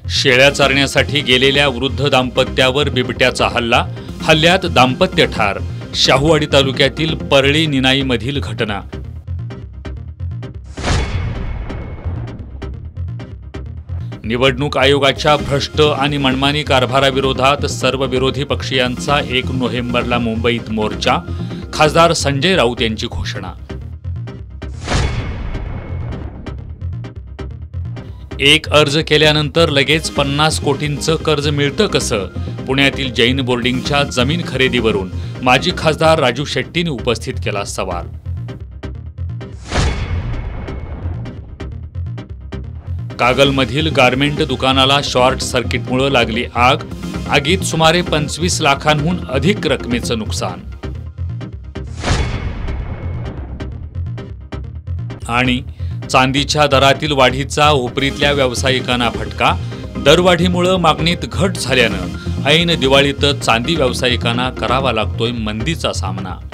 शेळ्या चारण्यासाठी गेलेल्या वृद्ध दाम्पत्यावर बिबट्याचा हल्ला, हल्ल्यात दाम्पत्य ठार. शाहूवाडी तालुक्यातील परळी निनाईमधील घटना. निवडणूक आयोगाच्या भ्रष्ट आणि मनमानी कारभाराविरोधात सर्व विरोधी पक्षीयांचा 1 नोव्हेंबरला मुंबईत मोर्चा. खासदार संजय राऊत यांची घोषणा. एक अर्ज केल्यानंतर लगेच 50 कोटींचं कर्ज मिळतं कसं? पुण्यातील जैन बोर्डिंगच्या जमीन खरेदीवरून माजी खासदार राजू शेट्टींनी उपस्थित केला सवाल. कागलमधील गारमेंट दुकानाला शॉर्ट सर्किटमुळे लागली आग. आगीत सुमारे 25 लाखांहून अधिक रकमेचं नुकसान. आणि चांदीच्या दरातील वाढीचा हुपरीतल्या व्यावसायिकांना फटका. दरवाढीमुळे मागणीत घट झाल्यानं ऐन दिवाळीतच चांदी व्यावसायिकांना करावा लागतोय मंदीचा सामना.